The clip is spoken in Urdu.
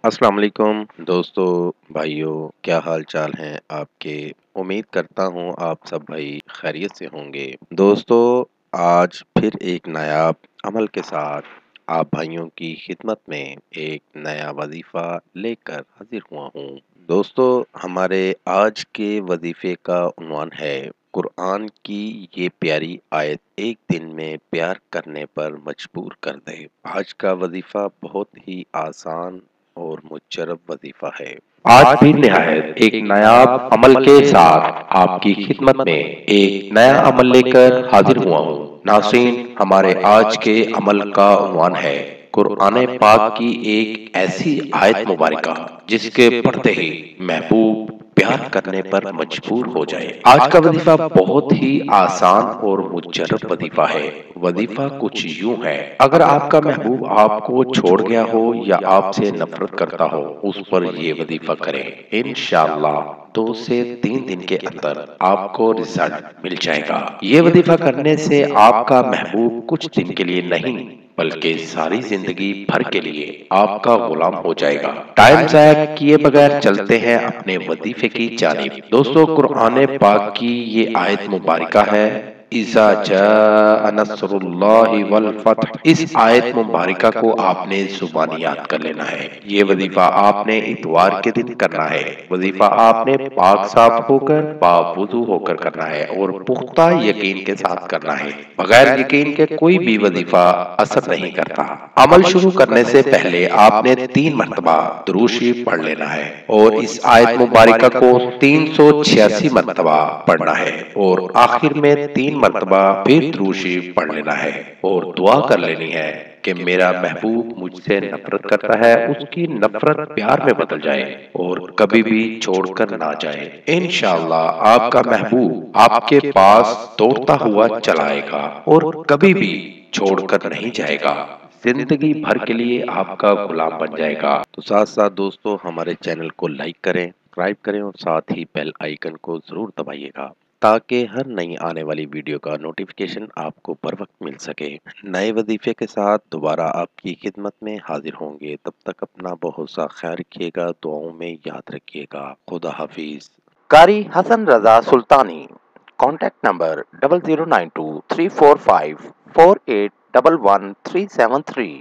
السلام علیکم دوستو، بھائیوں، کیا حال چال ہیں آپ کے؟ امید کرتا ہوں آپ سب بھائی خیریت سے ہوں گے۔ دوستو، آج پھر ایک نایاب عمل کے ساتھ آپ بھائیوں کی خدمت میں ایک نیا وظیفہ لے کر حاضر ہوا ہوں۔ دوستو، ہمارے آج کے وظیفے کا عنوان ہے قرآن کی یہ پیاری آیت ایک دن میں پیار کرنے پر مجبور کر دے۔ آج کا وظیفہ بہت ہی آسان اور مجرب وظیفہ ہے۔ آج بھی نہایت ایک نایاب عمل کے ساتھ آپ کی خدمت میں ایک نیا عمل لے کر حاضر ہوا ہوں۔ ناظرین، ہمارے آج کے عمل کا عنوان ہے قرآن پاک کی ایک ایسی آیت مبارکہ جس کے پڑھتے ہی محبوب پیار کرنے پر مجبور ہو جائے۔ آج کا وظیفہ بہت ہی آسان اور مجرب وظیفہ ہے۔ وظیفہ کچھ یوں ہے: اگر آپ کا محبوب آپ کو چھوڑ گیا ہو یا آپ سے نفرت کرتا ہو، اس پر یہ وظیفہ کریں۔ انشاءاللہ 2 سے 3 دن کے اندر آپ کو رزلٹ مل جائے گا۔ یہ وظیفہ کرنے سے آپ کا محبوب کچھ دن کے لیے نہیں بلکہ ساری زندگی بھر کے لیے آپ کا غلام ہو جائے گا۔ ٹائم ضائع کیے بغیر چلتے ہیں اپنے وظیفے کی جانب۔ دوستو، قرآن پاک کی یہ آیت مبارکہ ہے اِذَا جَاءَ نَصْرُ اللَّهِ وَالْفَتْحُ۔ اس آیت مبارکہ کو آپ نے زبانی یاد کر لینا ہے۔ یہ وظیفہ آپ نے اتوار کے دن کرنا ہے۔ وظیفہ آپ نے پاک صاف ہو کر، باوضو ہو کر کرنا ہے اور پختہ یقین کے ساتھ کرنا ہے۔ بغیر یقین کے کوئی بھی وظیفہ اثر نہیں کرتا۔ عمل شروع کرنے سے پہلے آپ نے 3 مرتبہ درود شریف پڑھ لینا ہے اور اس آیت مبارکہ کو 386 مرتبہ پڑھنا ہے اور آخر میں 3 مرتبہ پھر درود شریف پڑھ لینا ہے اور دعا کر لینی ہے کہ میرا محبوب مجھ سے نفرت کرتا ہے، اس کی نفرت پیار میں بدل جائے اور کبھی بھی چھوڑ کر نہ جائے۔ انشاءاللہ آپ کا محبوب آپ کے پاس دوڑتا ہوا چلا آئے گا اور کبھی بھی چھوڑ کر نہیں جائے گا۔ زندگی بھر کے لیے آپ کا غلام بن جائے گا۔ تو ساتھ ساتھ دوستو، ہمارے چینل کو لائک کریں، سبسکرائب کریں اور ساتھ ہی بیل آئیکن کو ضرور دبائیے گا تاکہ ہر نئی آنے والی ویڈیو کا نوٹیفیکیشن آپ کو بر وقت مل سکے۔ نئے وظیفے کے ساتھ دوبارہ آپ کی خدمت میں حاضر ہوں گے۔ تب تک اپنا بہت سا خیال رکھیے گا، دعاؤں میں یاد رکھیے گا۔ خدا حافظ۔ قاری حسن رضا سلطانی، کانٹیکٹ نمبر 00923454811373